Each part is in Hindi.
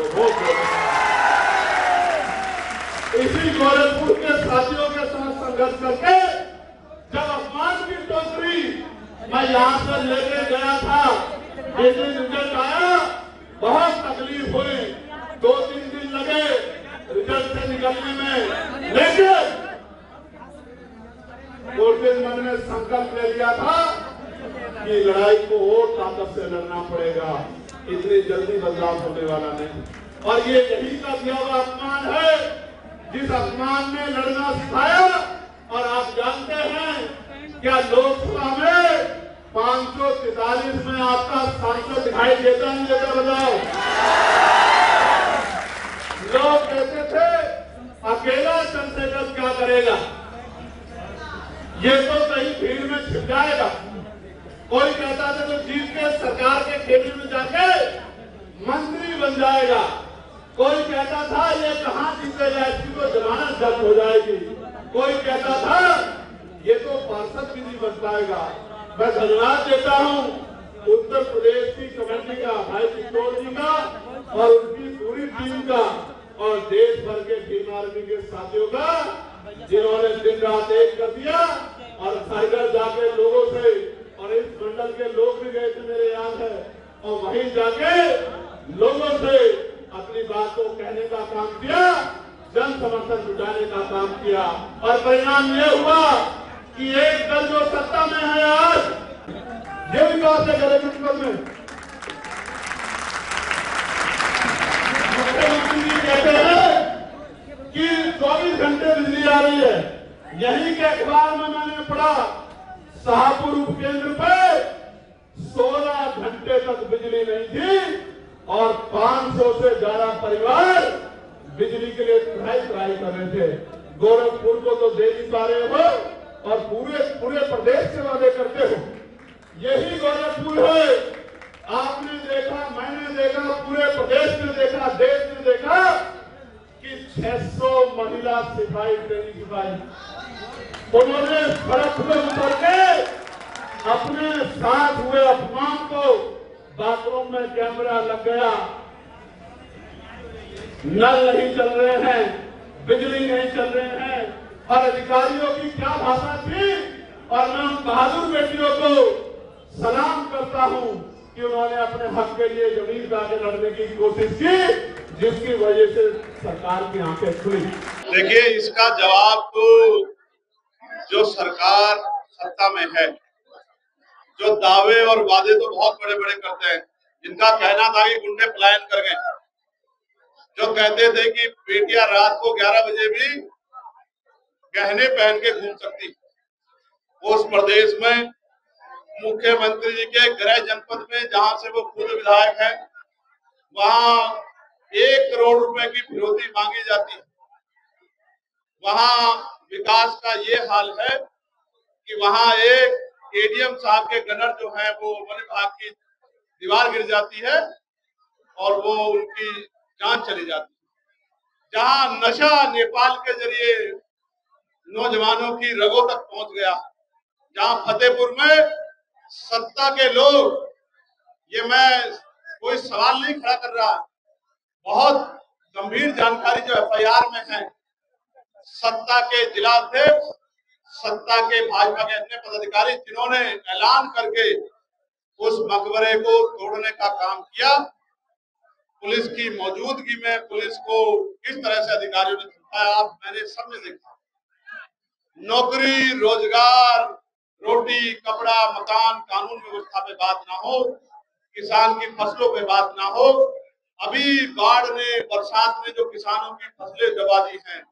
तो वोट देना। इसी गोरखपुर के साथियों के साथ संघर्ष करके जब अपमान की टोकरी मैं यहाँ से लेके गया था, जिस दिन रिजल्ट आया बहुत तकलीफ हुई, 2-3 दिन लगे रिजल्ट से निकलने में, लेकिन उस दिन मैंने संकल्प ले लिया था कि लड़ाई को और ताकत से लड़ना पड़ेगा, इतनी जल्दी बदलाव होने वाला नहीं। और ये यही का दिया हुआ अपमान है, जिस अपमान ने लड़ना सिखाया। और आप जानते हैं क्या लोकसभा में 543 में आपका सांसद दिखाई देता नहीं देता? बताओ। लोग कहते थे अकेला चंद्रशेखर क्या करेगा, ये तो कहीं भीड़ में छिप जाएगा। कोई कहता था तो जीत के सरकार के खेमे में जाके मंत्री बन जाएगा। कोई कहता था ये कहां जीतेगा, इसकी तो जमानत जब्त हो जाएगी। कोई कहता था ये तो पार्षद भी नहीं बन पाएगा। मैं धन्यवाद देता हूं उत्तर प्रदेश की कमेटी का, भाई किशोर जी का और उनकी पूरी टीम का, और देश भर के टीम आर्मी के साथियों का, जिन्होंने दिन रात एक कर दिया और घर घर जाके लोगों से, और इस मंडल के लोग भी गए थे मेरे याद है, और वहीं जाके लोगों से अपनी बात को कहने का काम किया, जन समर्थन जुटाने का काम किया। और परिणाम ये हुआ कि एक दल जो सत्ता में है आज, ये विकास है गरीब में। मुख्यमंत्री जी कहते हैं कि 24 घंटे बिजली आ रही है। यही के अखबार में मैंने पढ़ा, शाहपुर उपकेंद्र पे 16 घंटे तक बिजली नहीं थी और 500 से ज्यादा परिवार बिजली के लिए ट्राई कर रहे थे। गोरखपुर को तो दे नहीं पा रहे हो और पूरे प्रदेश से वादे करते हो। यही गोरखपुर है। आपने देखा, मैंने देखा, पूरे प्रदेश ने देखा, देश ने देखा कि 600 महिला सिपाही, ट्रेनिंग सिपाही, उन्होंने सड़क में उतर के अपने साथ हुए अपमान को, बाथरूम में कैमरा लग गया, नल नहीं चल रहे हैं, बिजली नहीं चल रहे हैं, और अधिकारियों की क्या भाषा थी। और मैं उन बहादुर बेटियों को सलाम करता हूं कि उन्होंने अपने हक के लिए जमीन पे आके लड़ने की कोशिश की, जिसकी वजह से सरकार की आंखें खुली। देखिए, इसका जवाब तो जो सरकार सत्ता में है, जो दावे और वादे तो बहुत बड़े बड़े करते हैं, जिनका कहना था कि गुंडे पलायन कर गए, जो कहते थे कि बेटियां रात को 11 बजे भी गहने पहन के घूम सकती, उस प्रदेश में मुख्यमंत्री जी के गृह जनपद में, जहां से वो खुद विधायक है, वहां 1 करोड़ रुपए की फिरौती मांगी जाती है। वहां विकास का ये हाल है कि वहां एक एडीएम साहब के गनर जो है वो वन विभाग की दीवार गिर जाती है और वो उनकी जान चली जाती है। जहां नशा नेपाल के जरिए नौजवानों की रगों तक पहुंच गया, जहां फतेहपुर में सत्ता के लोग, ये मैं कोई सवाल नहीं खड़ा कर रहा, बहुत गंभीर जानकारी जो एफआईआर में है, सत्ता के जिलाध्यक्ष, सत्ता के भाजपा के अन्य पदाधिकारी, जिन्होंने ऐलान करके उस मकबरे को तोड़ने का काम किया, पुलिस की मौजूदगी में पुलिस को किस तरह से अधिकारियों ने छुपाया, आप मैंने सबने देखा। नौकरी, रोजगार, रोटी, कपड़ा, मकान, कानून व्यवस्था पे बात ना हो, किसान की फसलों पे बात ना हो, अभी बाढ़ ने, बरसात ने जो किसानों की फसलें दबा दी हैं,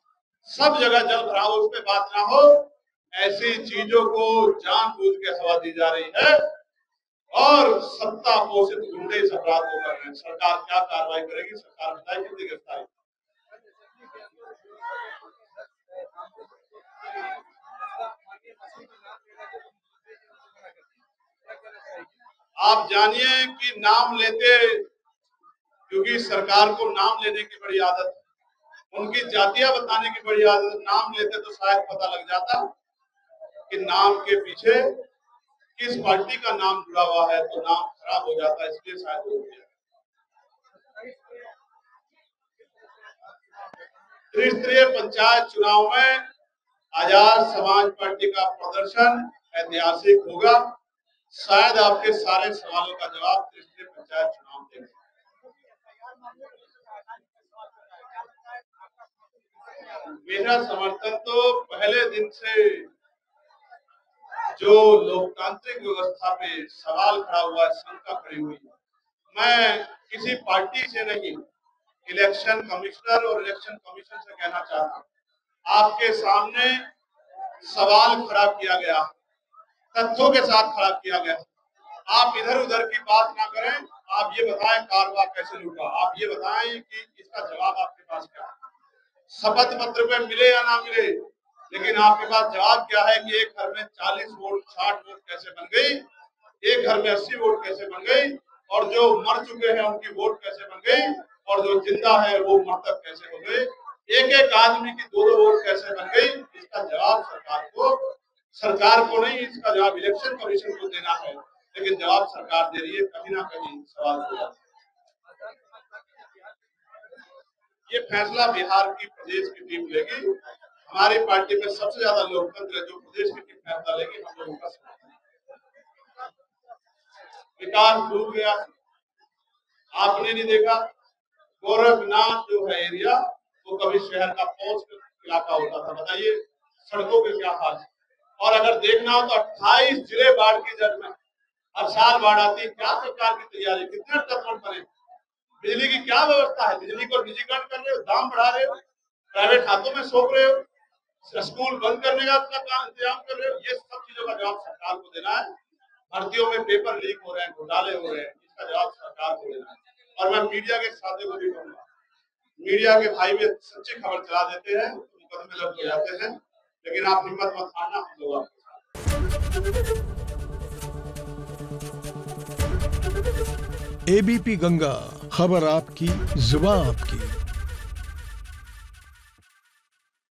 सब जगह जल भराव, उस पे बात ना हो, ऐसी चीजों को जानबूझ के हवा दी जा रही है और सत्ता पोषित गुंडे इस अपराध को कर रहे हैं। सरकार क्या कार्रवाई करेगी? सरकार बताए कितनी गिरफ्तारी। आप जानिए कि नाम लेते, क्योंकि सरकार को नाम लेने की बड़ी आदत है, उनकी जातियां बताने की बड़ी आदत है। नाम लेते तो शायद पता लग जाता कि नाम के पीछे किस पार्टी का नाम जुड़ा हुआ है, तो नाम खराब हो जाता है, इसलिए शायद हो गया। त्रिस्तरीय पंचायत चुनाव में आजाद समाज पार्टी का प्रदर्शन ऐतिहासिक होगा। शायद आपके सारे सवालों का जवाब त्रिस्तरीय पंचायत चुनाव देंगे। मेरा समर्थन तो पहले दिन से जो लोकतांत्रिक व्यवस्था पे सवाल खड़ा हुआ, शंका खड़ी हुई, मैं किसी पार्टी से नहीं, इलेक्शन कमिश्नर और इलेक्शन कमीशन से कहना चाहता हूँ, आपके सामने सवाल खड़ा किया गया, तथ्यों के साथ खड़ा किया गया। आप इधर उधर की बात ना करें, आप ये बताएं कारवा कैसे लूटा, आप ये बताएं कि इसका जवाब आपके पास क्या है। शपथ पत्र पे मिले या ना मिले, लेकिन आपके पास जवाब क्या है कि एक घर में 40 वोट 60 वोट कैसे बन गई, एक घर में 80 वोट कैसे बन गई, और जो मर चुके हैं उनकी वोट कैसे बन गई, और जो जिंदा है वो मृतक कैसे हो गए, एक एक आदमी की 2-2 वोट कैसे बन गई। इसका जवाब सरकार को नहीं, इसका जवाब इलेक्शन कमीशन को देना है, लेकिन जवाब सरकार दे रही है, कहीं ना कहीं सवाल हो जाता है। ये फैसला बिहार की प्रदेश की टीम लेगी। हमारी पार्टी में सबसे ज्यादा लोकतंत्र है, जो प्रदेश की टीम फैसला लेगी, हम लोगों का विकास डूब गया। आपने नहीं देखा गोरखनाथ जो है एरिया, वो कभी शहर का पहुंच इलाका होता था, बताइए सड़कों के क्या हाल है। और अगर देखना हो तो 28 जिले बाढ़ की जद में, हर साल बाढ़ आती है। क्या सरकार की तैयारी, कितने तत्पण बने, बिजली की क्या व्यवस्था है, बिजली को निजीकरण कर रहे हो, दाम बढ़ा रहे हो, प्राइवेट हाथों में सौंप रहे हो, स्कूल बंद करने का इंतजाम कर रहे हो। ये सब चीजों का जवाब सरकार को देना है। भर्तियों में पेपर लीक हो रहे हैं, घोटाले हो रहे हैं, इसका जवाब सरकार को देना है। और मैं मीडिया के साथी को भी कहूंगा, मीडिया के भाई भी सच्ची खबर चला देते हैं, मुकदमे लग जाते हैं, लेकिन आप हिम्मत मत हारना, हम लोग एबीपी गंगा, खबर आपकी, जुबान आपकी।